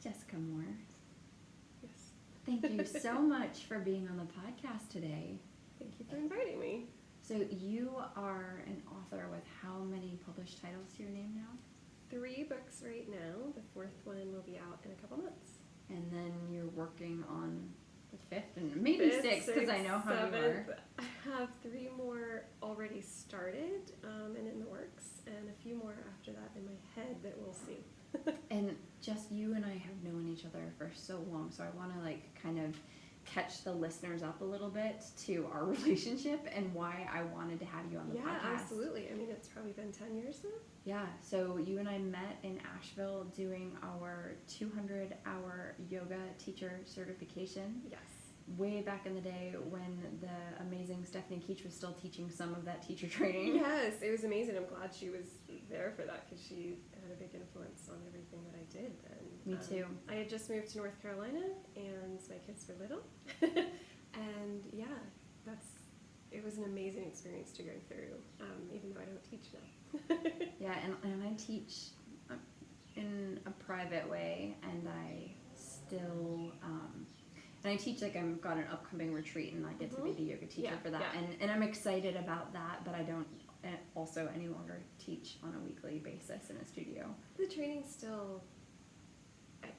Jessica Moore. Yes. Thank you so much for being on the podcast today. Thank you for inviting me. So you are an author with how many published titles to your name now? 3 books right now. The 4th one will be out in a couple months. And then you're working on the 5th and maybe 6th, because I know how 7th. you are. I have 3 more already started and in the works, and a few more after that in my head that we'll see. And just you and I have known each other for so long, so I want to kind of catch the listeners up a little bit to our relationship and why I wanted to have you on the podcast. Yeah, absolutely. I mean, it's probably been 10 years now. Yeah, so you and I met in Asheville doing our 200-hour yoga teacher certification. Yes. Way back in the day when the amazing Stephanie Keach was still teaching some of that teacher training. Yes, it was amazing. I'm glad she was there for that because she had a big influence on everything that I did then. Me too. I had just moved to North Carolina and my kids were little. And yeah, it was an amazing experience to go through, even though I don't teach now. Yeah, and I teach in a private way, and I still... and I teach, I've got an upcoming retreat, and I get to be the yoga teacher for that. Yeah. And I'm excited about that, but I don't also any longer teach on a weekly basis in a studio. The training still,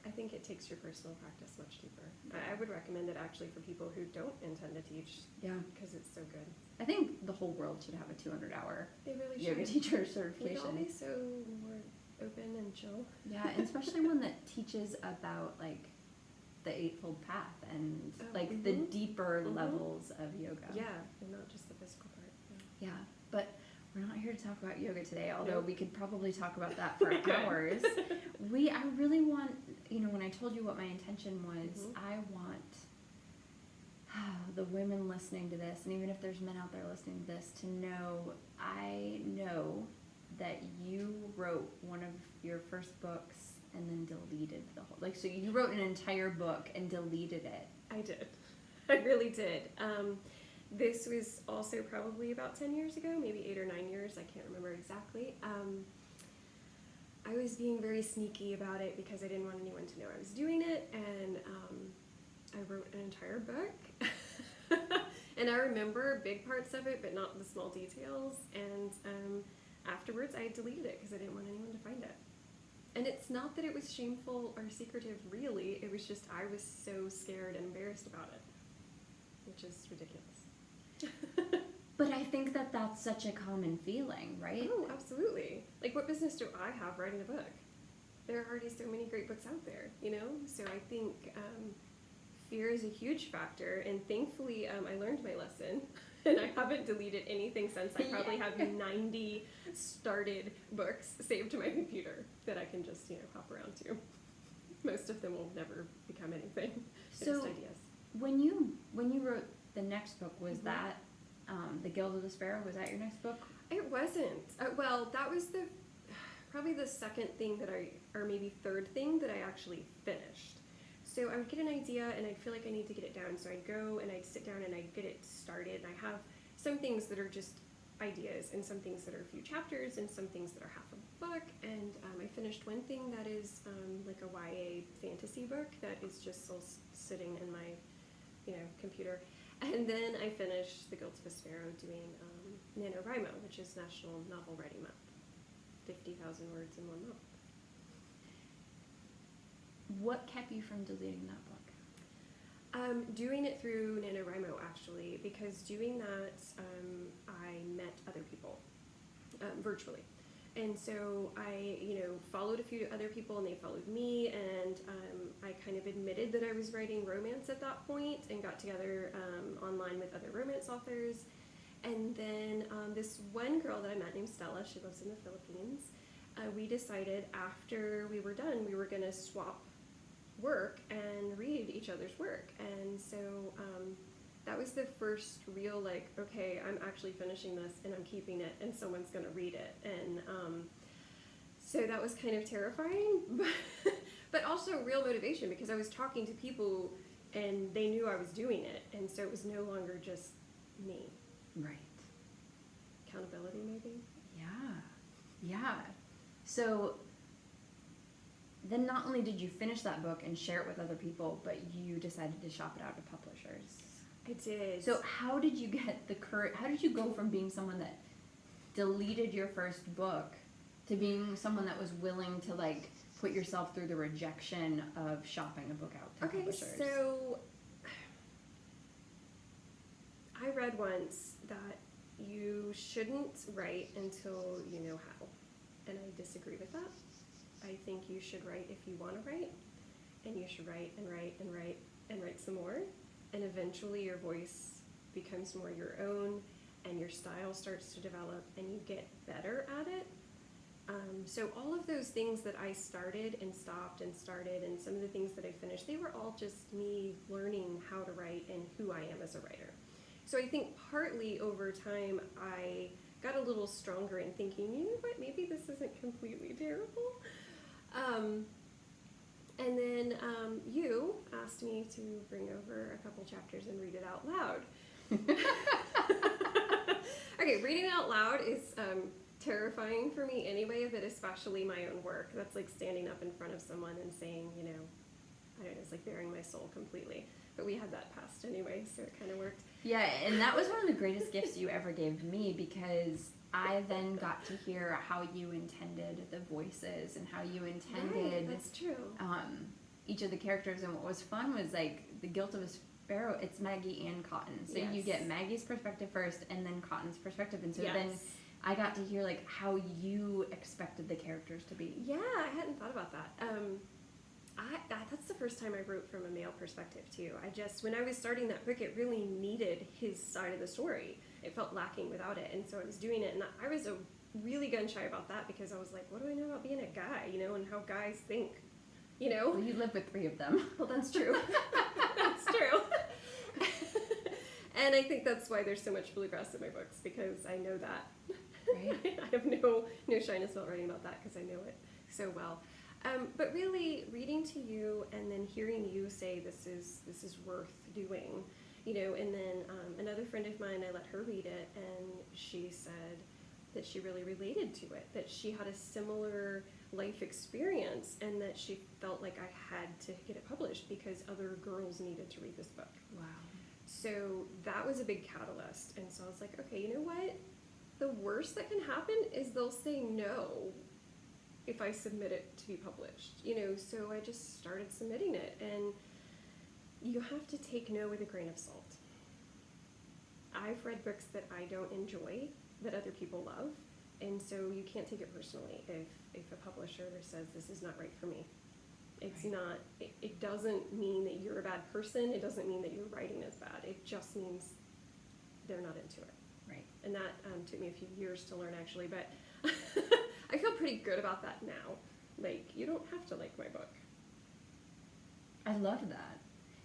I think it takes your personal practice much deeper. I would recommend it actually for people who don't intend to teach. Yeah. Because it's so good. I think the whole world should have a 200-hour They really yoga should. teacher We'd certification. all be so more open and chill. Yeah, and especially one that teaches about, the Eightfold Path and, the deeper levels of yoga. Yeah, and not just the physical part. Yeah, but we're not here to talk about yoga today, although Nope. we could probably talk about that for We could. hours. I really want, when I told you what my intention was, I want the women listening to this, and even if there's men out there listening to this, to know, I know that you wrote one of your first books and then deleted the whole, so you wrote an entire book and deleted it. I did. I really did. This was also probably about 10 years ago, maybe 8 or 9 years. I can't remember exactly. I was being very sneaky about it because I didn't want anyone to know I was doing it, and I wrote an entire book. And I remember big parts of it, but not the small details. And afterwards, I deleted it because I didn't want anyone to find it. And it's not that it was shameful or secretive, really. It was just I was so scared and embarrassed about it, which is ridiculous. But I think that that's such a common feeling, right? Oh, absolutely. What business do I have writing a book? There are already so many great books out there, So I think fear is a huge factor, and thankfully I learned my lesson. And I haven't deleted anything since. I probably have 90 started books saved to my computer that I can just, hop around to. Most of them will never become anything. They're just ideas. When you wrote the next book, was that The Guild of the Sparrow? Was that your next book? It wasn't. Well, that was probably the second thing or maybe third thing that I actually finished. So I would get an idea, and I'd feel like I need to get it down. So I'd go, and I'd sit down, and I'd get it started. And I have some things that are just ideas, and some things that are a few chapters, and some things that are half a book. And I finished one thing that is a YA fantasy book that is just still sitting in my, computer. And then I finished The Guilt of a Sparrow doing NaNoWriMo, which is National Novel Writing Month. 50,000 words in 1 month. What kept you from deleting that book? Doing it through NaNoWriMo, actually, because doing that, I met other people virtually. And so I, followed a few other people, and they followed me, and I kind of admitted that I was writing romance at that point and got together online with other romance authors. And then this one girl that I met named Stella, she lives in the Philippines, we decided after we were done, we were going to swap work and read each other's work. And so that was the first real, okay, I'm actually finishing this and I'm keeping it and someone's going to read it. And so that was kind of terrifying, but also real motivation, because I was talking to people and they knew I was doing it. And so it was no longer just me. Right. Accountability, maybe? Yeah. So then not only did you finish that book and share it with other people, but you decided to shop it out to publishers. I did. So how did you get the courage? How did you go from being someone that deleted your first book to being someone that was willing to like put yourself through the rejection of shopping a book out to publishers? So I read once that you shouldn't write until you know how, and I disagree with that. I think you should write if you want to write, and you should write and write and write and write some more, and eventually your voice becomes more your own, and your style starts to develop, and you get better at it. So all of those things that I started and stopped and started, and some of the things that I finished, they were all just me learning how to write and who I am as a writer. So I think partly over time I got a little stronger in thinking, you know what, maybe this isn't completely terrible. And then you asked me to bring over a couple chapters and read it out loud. Okay, reading out loud is terrifying for me anyway, but especially my own work. That's like standing up in front of someone and saying, you know, I don't know, it's like bearing my soul completely. But we had that passed anyway, so it kind of worked. Yeah, and that was one of the greatest gifts you ever gave me, because I then got to hear how you intended the voices and how you intended Right, that's true. Each of the characters. And what was fun was like the Guilt of a Sparrow, it's Maggie and Cotton. So Yes. you get Maggie's perspective first and then Cotton's perspective. And so Yes. then I got to hear like how you expected the characters to be. Yeah, I hadn't thought about that. That's the first time I wrote from a male perspective too. When I was starting that book, it really needed his side of the story. It felt lacking without it, and so I was doing it, and I was really gun shy about that because I was like, what do I know about being a guy, you know, and how guys think, you know? Well, you live with 3 of them. Well, that's true. That's true. And I think that's why there's so much bluegrass in my books, because I know that. Right. I have no shyness about writing about that because I know it so well. But really, reading to you and then hearing you say this is worth doing, you know. And then another friend of mine, I let her read it, and she said that she really related to it, that she had a similar life experience, and that she felt like I had to get it published because other girls needed to read this book. Wow. So that was a big catalyst, and so I was like, okay, you know what? The worst that can happen is they'll say no if I submit it to be published, you know. So I just started submitting it, and you have to take no with a grain of salt. I've read books that I don't enjoy that other people love, and so you can't take it personally if a publisher says this is not right for me. It's Right. not, it doesn't mean that you're a bad person, it doesn't mean that your writing is bad, it just means they're not into it. Right. And that took me a few years to learn, actually, but I feel pretty good about that now. Like, you don't have to like my book. I love that.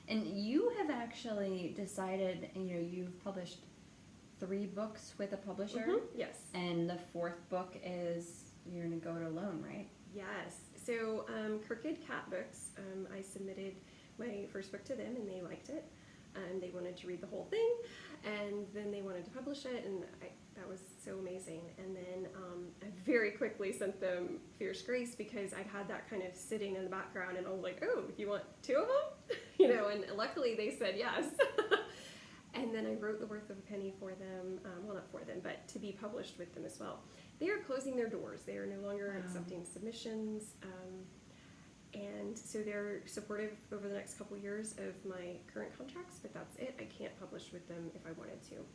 And you have actually decided, you know, you've published 3 books with a publisher. Mhm. Yes. And the 4th book is you're going to go it alone, right? Yes. So, Crooked Cat Books, I submitted my first book to them, and they liked it. And they wanted to read the whole thing, and then they wanted to publish it, and that was so amazing. And then I very quickly sent them Fierce Grace, because I'd had that kind of sitting in the background, and I was like, oh, you want 2 of them? You know, and luckily they said yes. And then I wrote The Worth of a Penny for them, well, not for them, but to be published with them as well. They are closing their doors. They are no longer Wow. accepting submissions. And so they're supportive over the next couple years of my current contracts, but that's it. I can't publish with them if I wanted to.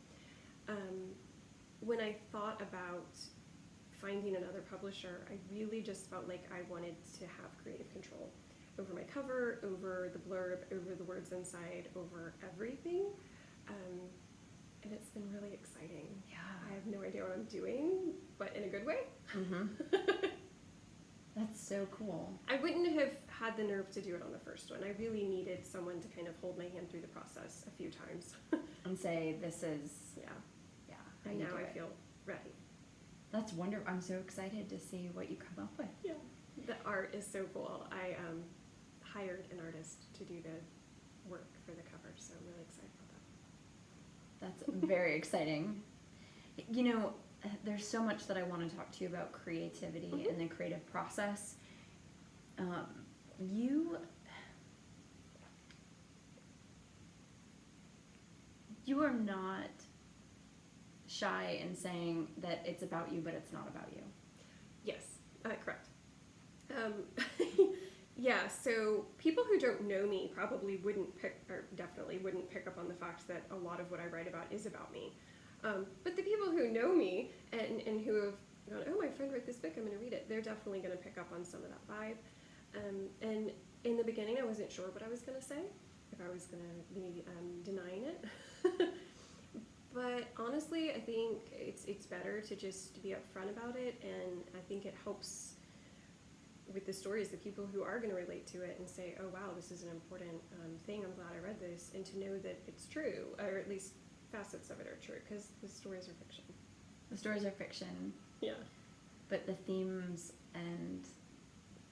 When I thought about finding another publisher, I really just felt like I wanted to have creative control over my cover, over the blurb, over the words inside, over everything. And it's been really exciting. Yeah. I have no idea what I'm doing, but in a good way. Mm-hmm. That's so cool. I wouldn't have had the nerve to do it on the first one. I really needed someone to kind of hold my hand through the process a few times. And say, this is, Yeah. how And you now do I it. feel ready. That's wonderful. I'm so excited to see what you come up with. Yeah. The art is so cool. I hired an artist to do the work for the cover, so I'm really excited about that. That's very exciting. You know, there's so much that I want to talk to you about creativity Mhm. and the creative process. you are not shy in saying that it's about you, but it's not about you. Yes, correct. Um, yeah, so people who don't know me probably definitely wouldn't pick up on the fact that a lot of what I write about is about me. But the people who know me and who have gone, oh, my friend wrote this book, I'm going to read it, they're definitely going to pick up on some of that vibe. And in the beginning, I wasn't sure what I was going to say, if I was going to be denying it. But honestly, I think it's better to just be upfront about it, and I think it helps with the stories, the people who are going to relate to it and say, oh wow, this is an important thing, I'm glad I read this, and to know that it's true, or at least facets of it are true, because the stories are fiction. The stories are fiction. Yeah. But the themes and...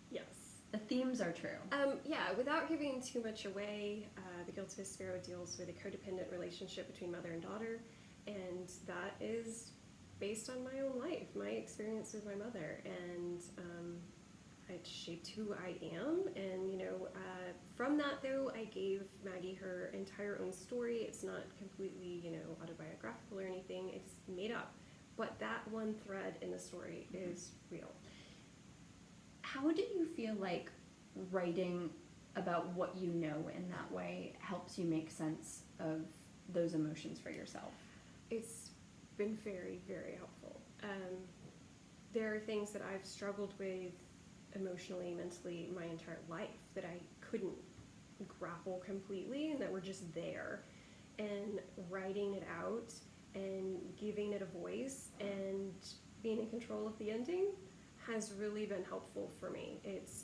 Yes. The themes are true. Yeah, without giving too much away, The Guilt of a Sparrow deals with a codependent relationship between mother and daughter, and that is based on my own life, my experience with my mother, and it shaped who I am. And from that though, I gave Maggie her entire own story. It's not completely autobiographical or anything. It's made up, but that one thread in the story is real. How do you feel like writing about what you know in that way helps you make sense of those emotions for yourself? It's been very, very helpful. There are things that I've struggled with emotionally, mentally, my entire life that I couldn't grapple completely, and that were just there. And writing it out and giving it a voice and being in control of the ending has really been helpful for me. It's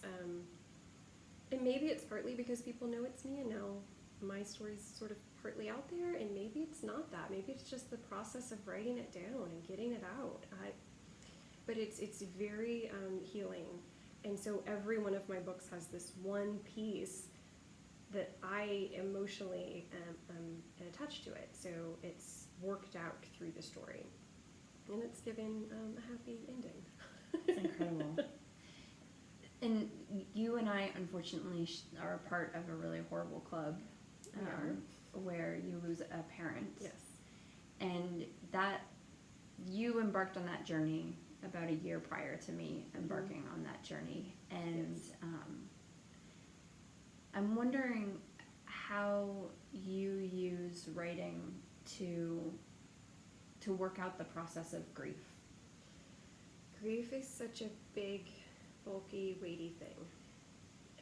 and maybe it's partly because people know it's me, and now my story's sort of partly out there, and maybe it's not that. Maybe it's just the process of writing it down and getting it out. But it's very healing. And so every one of my books has this one piece that I emotionally am attached to it. So it's worked out through the story. And it's given a happy ending. It's incredible. And you and I, unfortunately, are a part of a really horrible club where you lose a parent. Yes. And that you embarked on that journey about a year prior to me embarking on that journey. And yes. I'm wondering how you use writing to work out the process of grief. Grief is such a big, bulky, weighty thing,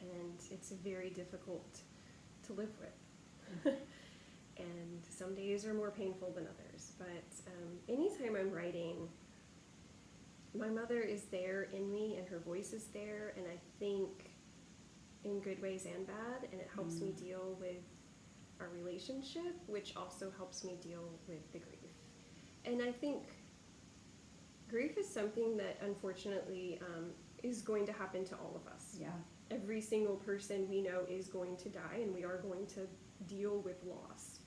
and it's very difficult to live with. And some days are more painful than others, but anytime I'm writing, my mother is there in me, and her voice is there, and I think in good ways and bad, and it helps me deal with our relationship, which also helps me deal with the grief. And I think grief is something that unfortunately is going to happen to all of us. Yeah. Every single person we know is going to die, and we are going to deal with loss.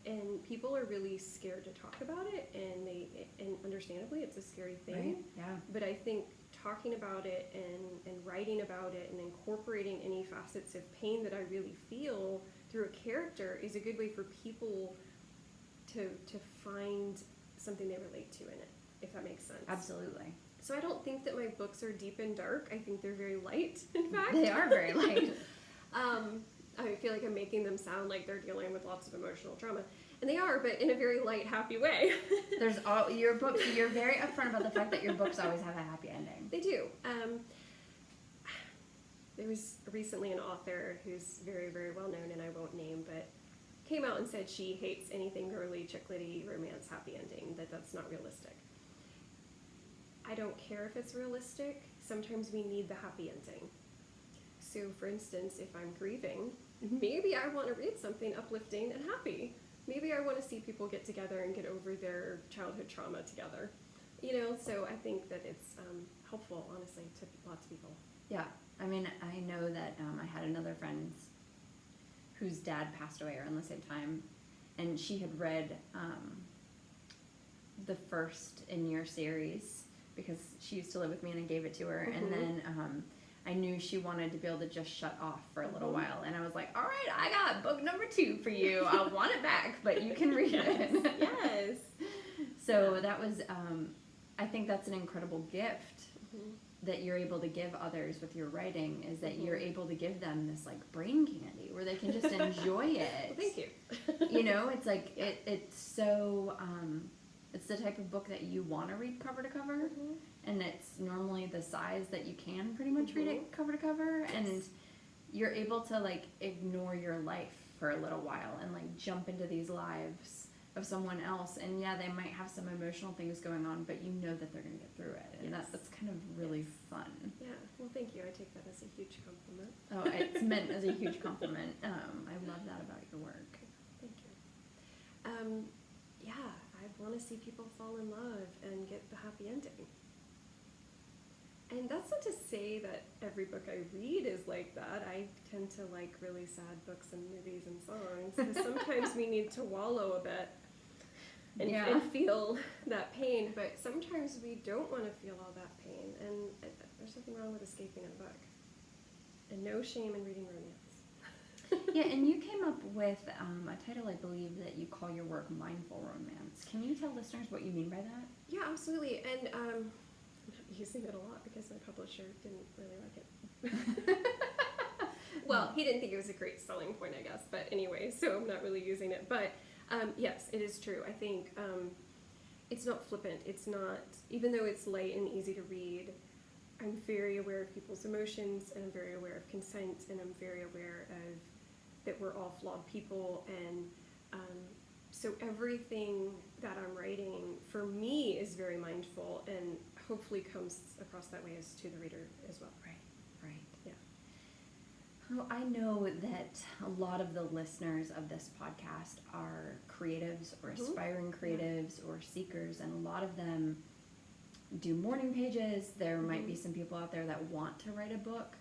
And people are really scared to talk about it, and understandably, it's a scary thing. Right? Yeah. But I think talking about it and writing about it and incorporating any facets of pain that I really feel through a character is a good way for people to find something they relate to in it, if that makes sense. Absolutely. So I don't think that my books are deep and dark. I think they're very light, in fact. They are very light. I feel like I'm making them sound like they're dealing with lots of emotional trauma. And they are, but in a very light, happy way. Your books, you're very upfront about the fact that your books always have a happy ending. They do. There was recently an author who's very, very well known, and I won't name, but came out and said she hates anything girly, chick-litty, romance, happy ending, that's not realistic. I don't care if it's realistic. Sometimes we need the happy ending. So, for instance, if I'm grieving, maybe I want to read something uplifting and happy. Maybe I want to see people get together and get over their childhood trauma together. So I think that it's helpful, honestly, to lots of people. Yeah. I mean, I know that I had another friend whose dad passed away around the same time, and she had read the first in your series because she used to live with me, and I gave it to her. Mm-hmm. And then I knew she wanted to be able to just shut off for a little while. And I was like, all right, I got book number 2 for you. I want it back, but you can read it. Yes. So that was, I think that's an incredible gift Mm-hmm. that you're able to give others with your writing, is that you're able to give them this like brain candy where they can just enjoy it. Well, thank you. You know, it's like, it's so, it's the type of book that you want to read cover to cover. And it's normally the size that you can pretty much read it cover to cover. And you're able to like ignore your life for a little while and like jump into these lives of someone else. And yeah, they might have some emotional things going on, but you know that they're going to get through it. And that's kind of really fun. Yeah, well, thank you. I take that as a huge compliment. Oh, it's meant as a huge compliment. I love that about your work. Thank you. Yeah, I want to see people fall in love and get the happy ending. And that's not to say that every book I read is like that. I tend to like really sad books and movies and songs, because sometimes we need to wallow a bit and feel that pain, but sometimes we don't want to feel all that pain, and there's nothing wrong with escaping in a book. And no shame in reading romance. Yeah, and you came up with a title, I believe, that you call your work Mindful Romance. Can you tell listeners what you mean by that? Yeah, absolutely. And I'm not using it a lot because my publisher didn't really like it. Well, he didn't think it was a great selling point, I guess. But anyway, so I'm not really using it. But yes, it is true. I think it's not flippant. It's not, even though it's light and easy to read, I'm very aware of people's emotions, and I'm very aware of consent, and I'm very aware of that we're all flawed people. And so everything that I'm writing for me is very mindful, and hopefully comes across that way as to the reader as well. Right. Yeah. Well, I know that a lot of the listeners of this podcast are creatives or aspiring creatives or seekers, and a lot of them do morning pages. There might be some people out there that want to write a book.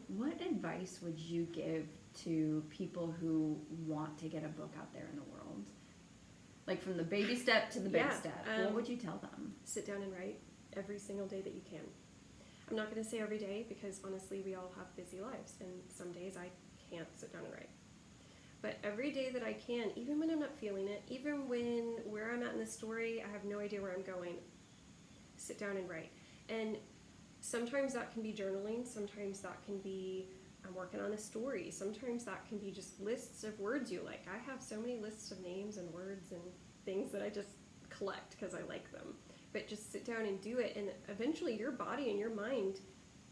What advice would you give to people who want to get a book out there in the world? Like from the baby step to the big step. What would you tell them? Sit down and write every single day that you can. I'm not going to say every day, because honestly we all have busy lives, and some days I can't sit down and write. But every day that I can, even when I'm not feeling it, even when where I'm at in the story I have no idea where I'm going, sit down and write. And sometimes that can be journaling, sometimes that can be I'm working on a story, sometimes that can be just lists of words you like. I have so many lists of names and words and things that I just collect because I like them. But just sit down and do it, and eventually your body and your mind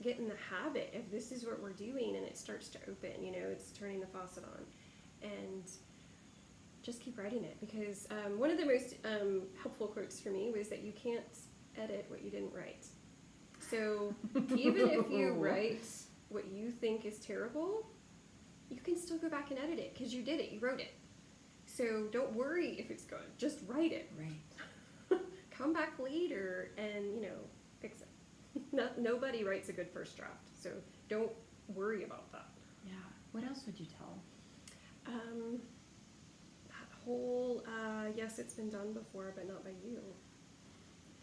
get in the habit of this is what we're doing, and it starts to open, you know, it's turning the faucet on. And just keep writing it, because one of the most helpful quotes for me was that you can't edit what you didn't write. So even if you write what you think is terrible, you can still go back and edit it, because you did it, you wrote it. So don't worry if it's good, just write it. Right. Come back later and, you know, fix it. Nobody writes a good first draft, so don't worry about that. Yeah. What else would you tell? That whole, yes, it's been done before, but not by you.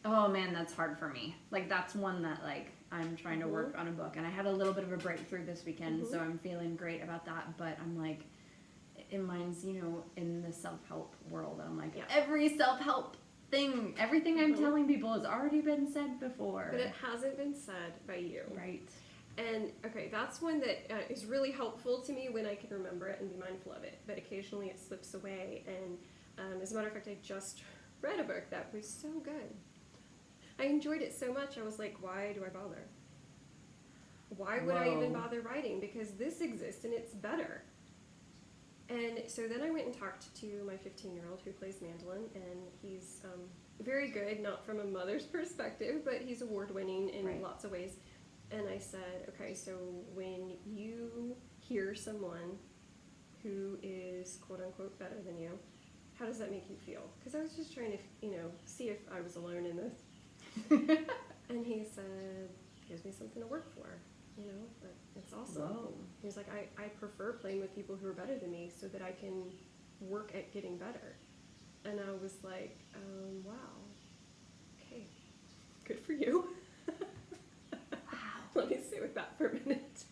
Oh man, that's hard for me. Like that's one that like I'm trying to work on a book, and I had a little bit of a breakthrough this weekend, so I'm feeling great about that. But I'm like, mine's, you know, in the self-help world. I'm like, every self-help thing, everything I'm telling people has already been said before. But it hasn't been said by you. Right. And, okay, that's one that is really helpful to me when I can remember it and be mindful of it. But occasionally it slips away. And as a matter of fact, I just read a book that was so good. I enjoyed it so much, I was like, why do I bother? Why would I even bother writing? Because this exists and it's better. And so then I went and talked to my 15-year-old who plays mandolin, and he's very good, not from a mother's perspective, but he's award-winning in lots of ways. And I said, okay, so when you hear someone who is quote-unquote better than you, how does that make you feel? Because I was just trying to, you know, see if I was alone in this. And he said, gives me something to work for. You know, but it's awesome. Whoa. He was like, I prefer playing with people who are better than me so that I can work at getting better. And I was like, wow, okay, good for you. Let me sit with that that for a minute.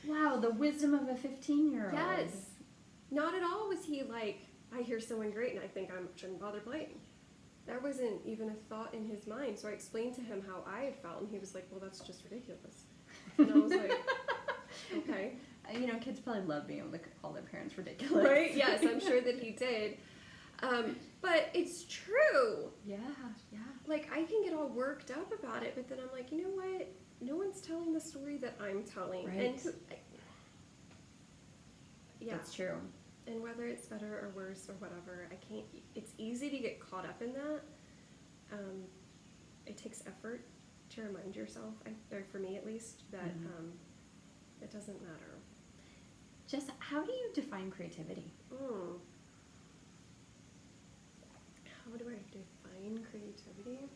Wow, the wisdom of a 15-year-old. Yes. Not at all was he like, I hear someone great and I think I shouldn't bother playing. That wasn't even a thought in his mind. So I explained to him how I had felt, and he was like, well, that's just ridiculous. And I was like, okay. You know, kids probably love being able to call their parents ridiculous. Right? Yes, I'm sure that he did. But it's true. Yeah, yeah. Like, I can get all worked up about it, but then I'm like, you know what? No one's telling the story that I'm telling. Right. And yeah. That's true. And whether it's better or worse or whatever, it's easy to get caught up in that. It takes effort to remind yourself, or for me at least, that it doesn't matter. Just how do you define creativity? How do I define creativity?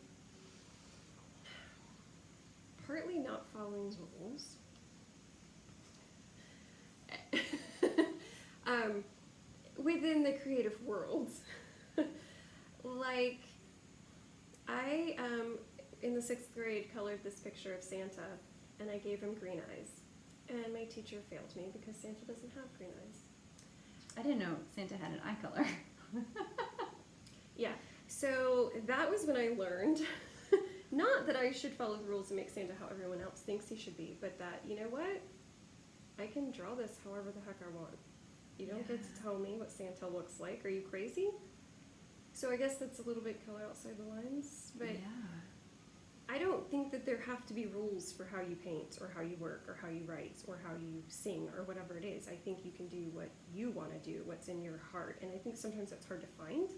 Partly not following rules. Within the creative world. Like, I, in the 6th grade, colored this picture of Santa, and I gave him green eyes. And my teacher failed me because Santa doesn't have green eyes. I didn't know Santa had an eye color. Yeah, so that was when I learned, not that I should follow the rules and make Santa how everyone else thinks he should be, but that, you know what, I can draw this however the heck I want. You don't get to tell me what Santa looks like. Are you crazy? So I guess that's a little bit color outside the lines, but I don't think that there have to be rules for how you paint or how you work or how you write or how you sing or whatever it is. I think you can do what you want to do, what's in your heart, and I think sometimes that's hard to find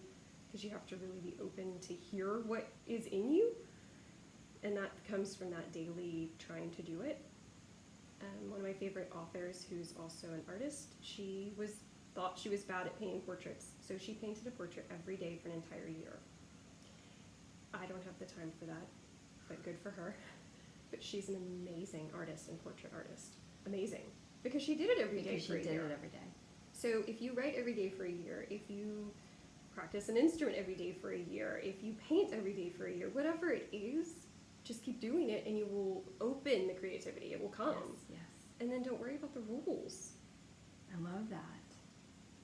because you have to really be open to hear what is in you, and that comes from that daily trying to do it. One of my favorite authors, who's also an artist, she thought she was bad at painting portraits, so she painted a portrait every day for an entire year. I don't have the time for that, but good for her. But she's an amazing artist and portrait artist. Amazing. Because she did it every day for a year. She did it every day. So if you write every day for a year, if you practice an instrument every day for a year, if you paint every day for a year, whatever it is, just keep doing it and you will open the creativity. It will come. Yes. And then don't worry about the rules. I love that.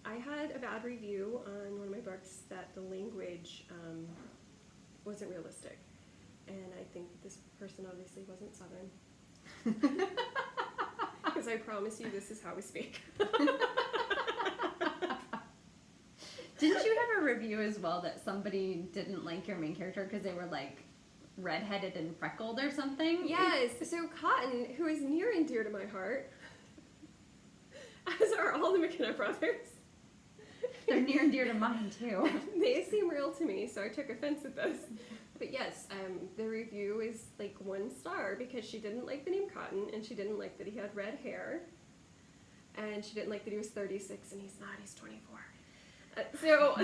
I had a bad review on one of my books that the language wasn't realistic. And I think this person obviously wasn't Southern. Because I promise you this is how we speak. Didn't you have a review as well that somebody didn't like your main character because they were like redheaded and freckled or something? Yes. So Cotton, who is near and dear to my heart, as are all the McKenna brothers. They're near and dear to mine too. They seem real to me, so I took offense at this. But yes, the review is like 1 star because she didn't like the name Cotton, and she didn't like that he had red hair, and she didn't like that he was 36 and he's not, he's 24. So,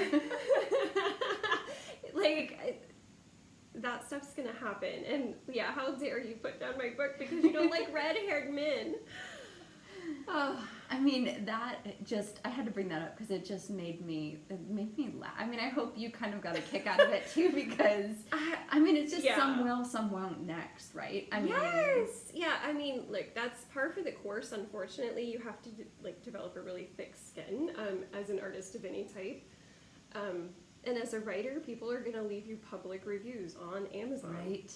like, that stuff's gonna happen. And yeah, how dare you put down my book because you don't like red-haired men? Oh, I mean, that just, I had to bring that up because it made me laugh. I mean, I hope you kind of got a kick out of it too because, I mean, it's just some will, some won't next, right? I mean, yeah, I mean, like, that's par for the course. Unfortunately, you have to, like, develop a really thick skin as an artist of any type. And as a writer, people are going to leave you public reviews on Amazon. Right.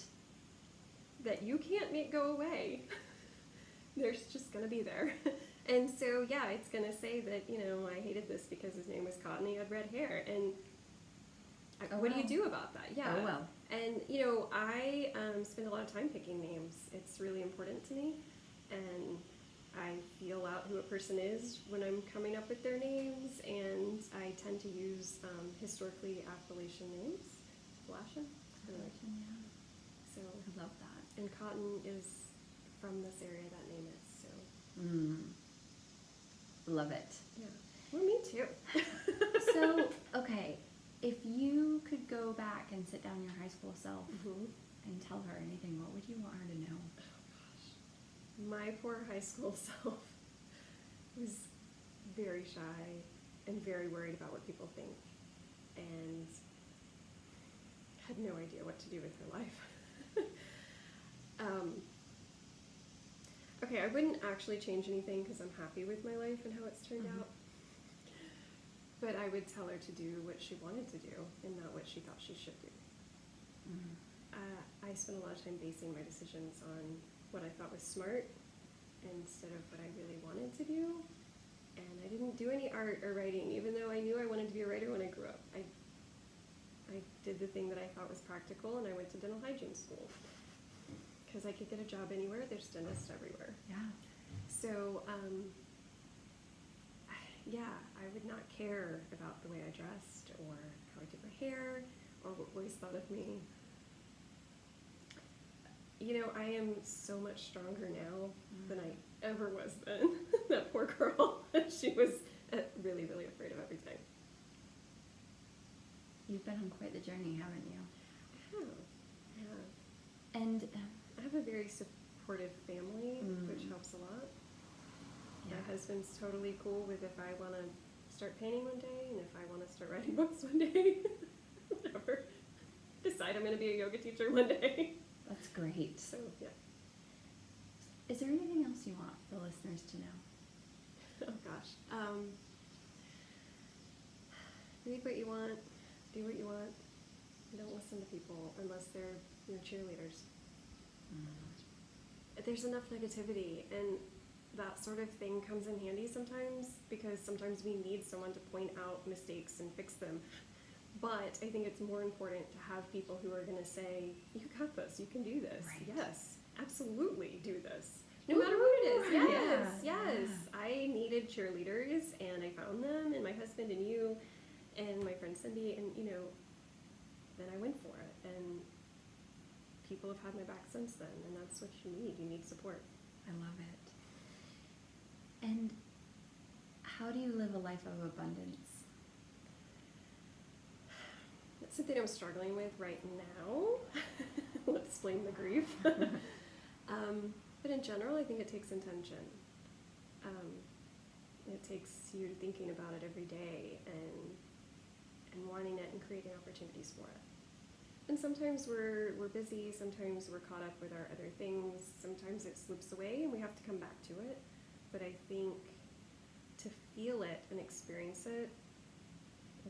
That you can't make go away. They're just going to be there. And so, yeah, it's going to say that, you know, I hated this because his name was Cotton, he had red hair. And what do you do about that? Yeah. Oh, well. And, you know, I spend a lot of time picking names. It's really important to me. And I feel out who a person is when I'm coming up with their names. And I tend to use historically Appalachian names. Appalachian? Appalachian, yeah. So, I love that. And Cotton is from this area that name is, so. Love it. Yeah. Well, me too. So, okay, if you could go back and sit down your high school self and tell her anything, what would you want her to know? Oh, gosh. My poor high school self was very shy and very worried about what people think and had no idea what to do with her life. Okay, wouldn't actually change anything because I'm happy with my life and how it's turned out. But I would tell her to do what she wanted to do and not what she thought she should do. I spent a lot of time basing my decisions on what I thought was smart instead of what I really wanted to do. And I didn't do any art or writing, even though I knew I wanted to be a writer when I grew up. I did the thing that I thought was practical, and I went to dental hygiene school because I could get a job anywhere. There's dentists everywhere. Yeah. So, yeah, I would not care about the way I dressed or how I did my hair or what boys thought of me. You know, I am so much stronger now than I ever was then. That poor girl, she was really, really afraid of everything. You've been on quite the journey, haven't you? I have, yeah. And I have a very supportive family, which helps a lot. yeah. My husband's totally cool with if I want to start painting one day and if I want to start writing books one day. Whatever. Decide I'm going to be a yoga teacher one day. That's great. So, yeah. Is there anything else you want the listeners to know? Oh, gosh. Read what you want. Do what you want. Don't listen to people unless they're your cheerleaders. There's enough negativity, and that sort of thing comes in handy sometimes because sometimes we need someone to point out mistakes and fix them. But I think it's more important to have people who are going to say, you got this, you can do this. Right. Yes, absolutely do this. No matter what it is. Yes, Yeah. yes. I needed cheerleaders, and I found them, and my husband and you, and my friend Cindy, and, you know, then I went for it. And people have had my back since then, and that's what you need. You need support. I love it. And how do you live a life of abundance? That's something I'm struggling with right now. Let's blame the grief. But in general, I think it takes intention. It takes you thinking about it every day and wanting it and creating opportunities for it. And sometimes we're busy, sometimes we're caught up with our other things, sometimes it slips away and we have to come back to it. But I think to feel it and experience it,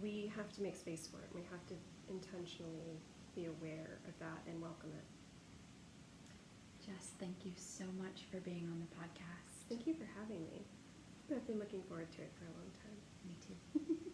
we have to make space for it. We have to intentionally be aware of that and welcome it. Jess, thank you so much for being on the podcast. Thank you for having me. I've been looking forward to it for a long time. Me too.